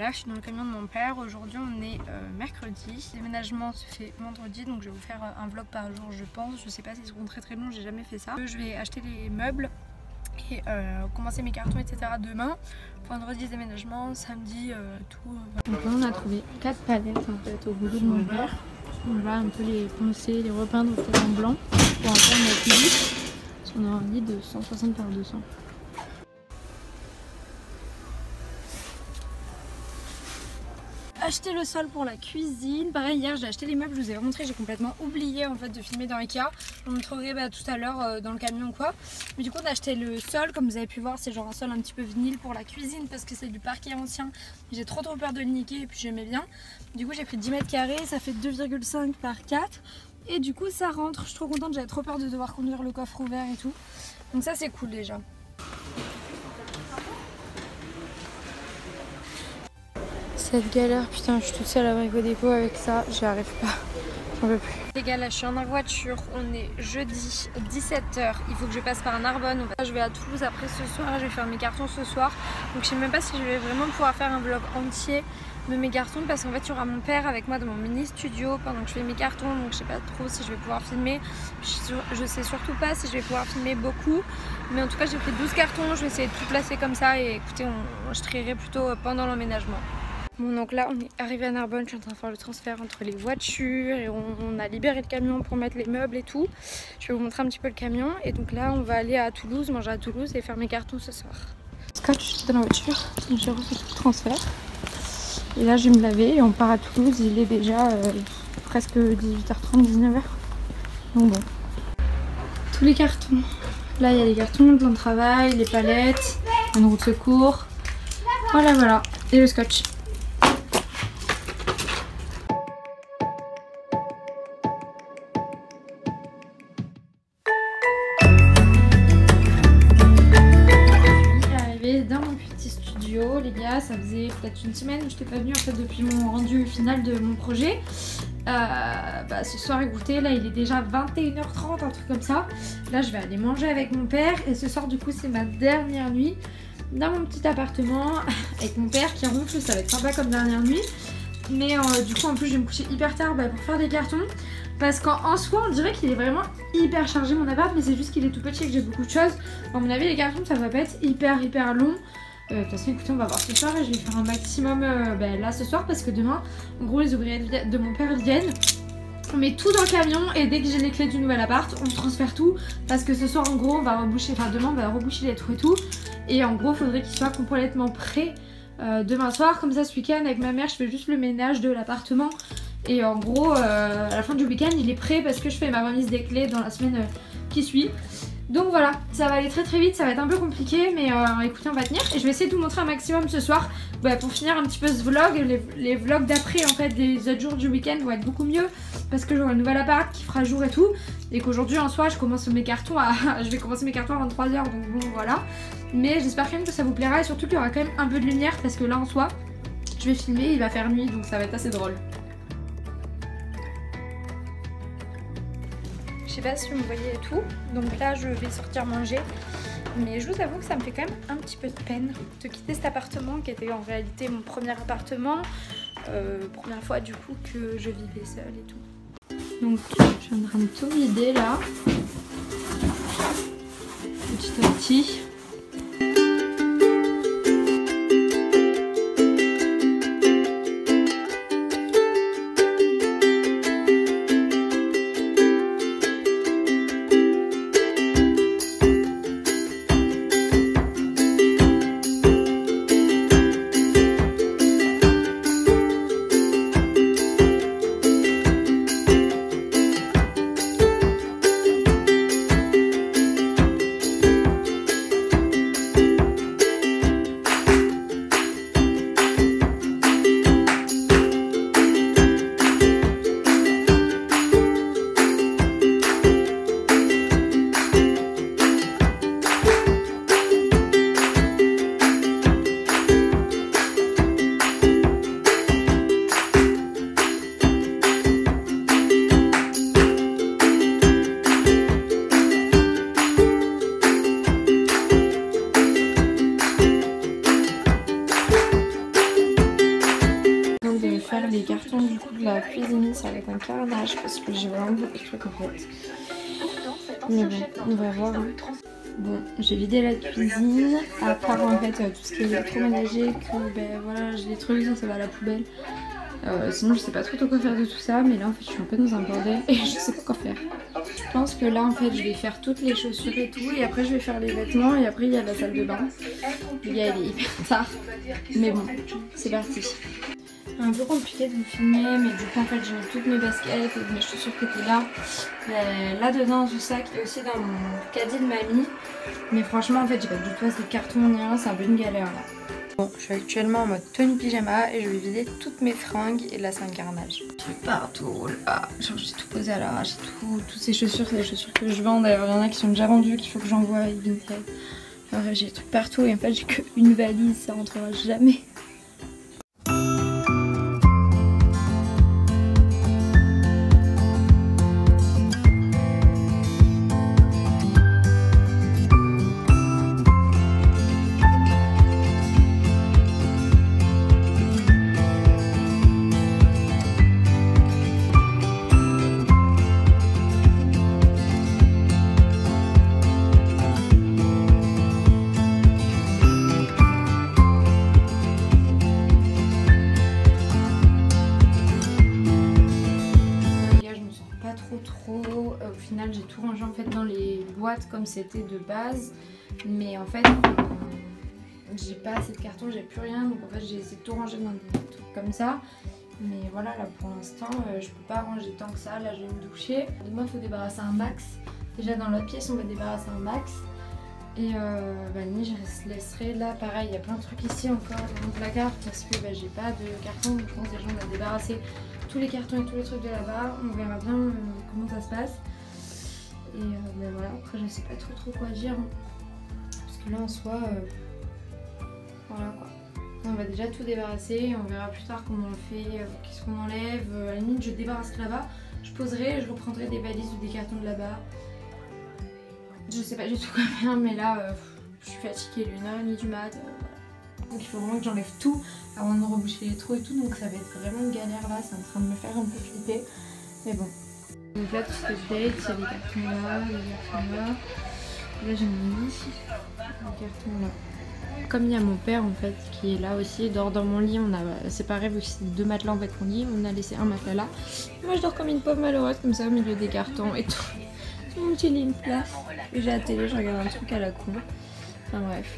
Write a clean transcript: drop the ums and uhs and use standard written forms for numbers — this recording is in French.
galère, je suis dans le camion de mon père. Aujourd'hui on est mercredi, le déménagement se fait vendredi, donc je vais vous faire un vlog par jour je pense. Je sais pas s'ils seront très longs, j'ai jamais fait ça. Je vais acheter les meubles et commencer mes cartons etc. demain. Vendredi déménagement, samedi tout. Donc là on a trouvé 4 palettes en fait au boulot de mon père. On va un peu les poncer, les repeindre peut-être en blanc pour en faire notre lit. Parce qu'on a un lit de 160 par 200. Acheter le sol pour la cuisine. Pareil, hier j'ai acheté les meubles, je vous ai montré, j'ai complètement oublié en fait de filmer dans Ikea. Je vous montrerai tout à l'heure dans le camion ou quoi. Mais du coup on a acheté le sol, comme vous avez pu voir c'est genre un sol un petit peu vinyle pour la cuisine parce que c'est du parquet ancien. J'ai trop peur de le niquer et puis j'aimais bien. Du coup j'ai pris 10 mètres carrés, ça fait 2,5 par 4. Et du coup ça rentre, je suis trop contente, j'avais trop peur de devoir conduire le coffre ouvert et tout. Donc ça c'est cool déjà. Cette galère, putain, je suis toute seule à Brico Dépôt avec ça, j'y arrive pas, j'en peux plus. Les gars, là je suis en voiture, on est jeudi 17h, il faut que je passe par Narbonne. Je vais à Toulouse après ce soir, je vais faire mes cartons ce soir. Donc je sais même pas si je vais vraiment pouvoir faire un vlog entier de mes cartons parce qu'en fait il y aura mon père avec moi dans mon mini studio pendant que je fais mes cartons. Donc je sais pas trop si je vais pouvoir filmer, je sais surtout pas si je vais pouvoir filmer beaucoup. Mais en tout cas j'ai pris 12 cartons, je vais essayer de tout placer comme ça et écoutez, je trierai plutôt pendant l'emménagement. Bon donc là on est arrivé à Narbonne, je suis en train de faire le transfert entre les voitures et on a libéré le camion pour mettre les meubles et tout. Je vais vous montrer un petit peu le camion et donc là on va aller à Toulouse, manger à Toulouse et faire mes cartons ce soir. Scotch dans la voiture, j'ai refait tout le transfert. Et là je vais me laver et on part à Toulouse, il est déjà presque 18h30, 19h. Donc bon. Tous les cartons. Là il y a les cartons, le plan de travail, les palettes, une roue de secours. Voilà. Et le scotch. Dans mon petit studio, les gars, ça faisait peut-être une semaine que je n'étais pas venue en fait depuis mon rendu final de mon projet. Ce soir écoutez, là il est déjà 21h30, un truc comme ça. Là je vais aller manger avec mon père et ce soir du coup c'est ma dernière nuit dans mon petit appartement avec mon père qui ronfle, ça va être sympa comme dernière nuit. Mais du coup en plus je vais me coucher hyper tard pour faire des cartons. Parce qu'en soi on dirait qu'il est vraiment hyper chargé mon appart, mais c'est juste qu'il est tout petit et que j'ai beaucoup de choses. À mon avis les cartons ça va pas être hyper long. De toute façon écoutez on va voir ce soir et je vais faire un maximum là ce soir parce que demain en gros les ouvriers de mon père viennent. On met tout dans le camion et dès que j'ai les clés du nouvel appart on transfère tout. Parce que ce soir en gros on va reboucher, enfin demain on va reboucher les trous et tout. Et en gros il faudrait qu'il soit complètement prêt demain soir. Comme ça ce week-end avec ma mère je fais juste le ménage de l'appartement. Et en gros à la fin du week-end il est prêt parce que je fais ma remise des clés dans la semaine qui suit. Donc voilà, ça va aller très vite, ça va être un peu compliqué mais écoutez on va tenir. Et je vais essayer de vous montrer un maximum ce soir pour finir un petit peu ce vlog. Les vlogs d'après en fait, les autres jours du week-end vont être beaucoup mieux parce que j'aurai un nouvel appart qui fera jour et tout. Et qu'aujourd'hui en soi je commence mes cartons je vais commencer mes cartons à 23h donc bon voilà. Mais j'espère quand même que ça vous plaira et surtout qu'il y aura quand même un peu de lumière parce que là en soi je vais filmer, il va faire nuit donc ça va être assez drôle. Je sais pas si vous me voyez et tout, donc là je vais sortir manger, mais je vous avoue que ça me fait quand même un petit peu de peine de quitter cet appartement qui était en réalité mon premier appartement, première fois du coup que je vivais seule et tout. Donc je suis en train de tout vider là, petit à petit. les cartons du coup de la cuisine, ça va être un carnage parce que j'ai vraiment beaucoup de trucs en fait. Mais bon, on va voir. Bon, j'ai vidé la cuisine, à part en fait tout ce qui est électroménager, que ben voilà, j'ai des trucs, ça va à la poubelle. Sinon je sais pas trop quoi faire de tout ça, mais là en fait je suis un peu dans un bordel et je sais pas quoi faire. Je pense que là en fait je vais faire toutes les chaussures et tout, et après je vais faire les vêtements, et après il y a la salle de bain. Le gars il est hyper tard, mais bon, c'est parti. Un peu compliqué de vous filmer, mais du coup en fait j'ai toutes mes baskets et mes chaussures qui étaient là. Là dedans ce sac est aussi dans mon caddie de mamie, mais franchement en fait j'ai pas du tout assez de carton ni rien, c'est un peu une galère là. Bon, je suis actuellement en mode tenue pyjama et je vais vider toutes mes fringues, et là c'est un carnage. Je suis partout là, genre j'ai tout posé à l'arrache, toutes ces chaussures, c'est des chaussures que je vends, d'ailleurs il y en a qui sont déjà vendues, qu'il faut que j'envoie à Vinted. Alors j'ai des trucs partout et en fait j'ai qu'une valise, ça rentrera jamais. Au final j'ai tout rangé en fait dans les boîtes comme c'était de base, mais en fait j'ai pas assez de carton, j'ai plus rien, donc en fait j'ai essayé de tout ranger dans des trucs comme ça, mais voilà, là pour l'instant je peux pas ranger tant que ça. Là je vais me doucher, demain il faut débarrasser un max, déjà dans la pièce on va débarrasser un max, et bah nuit je laisserai là pareil, il y a plein de trucs ici encore dans mon placard parce que bah, j'ai pas de carton, donc je pense déjà on va débarrasser tous les cartons et tous les trucs de là-bas, on verra bien comment ça se passe. Et ben voilà, après je sais pas trop quoi dire, parce que là en soi, voilà quoi. On va déjà tout débarrasser, on verra plus tard comment on fait, qu'est-ce qu'on enlève. À la limite je débarrasse là-bas, je poserai, je reprendrai des valises ou des cartons de là-bas. Je sais pas du tout quoi faire, mais là je suis fatiguée, il est 1h30 du mat, voilà. Donc il faut vraiment que j'enlève tout avant de reboucher les trous et tout, donc ça va être vraiment une galère là, c'est en train de me faire un peu flipper, mais bon. Donc là tout ce que je date, il y a les cartons là, les cartons là. Là j'ai mon lit, les cartons là. Comme il y a mon père en fait qui est là aussi, il dort dans mon lit, on a séparé vu que c'est 2 matelas en fait mon lit, on a laissé un matelas là. Moi je dors comme une pauvre malheureuse comme ça au milieu des cartons et tout. Mon petit lit une place. J'ai la télé, je regarde un truc à la con. Enfin bref.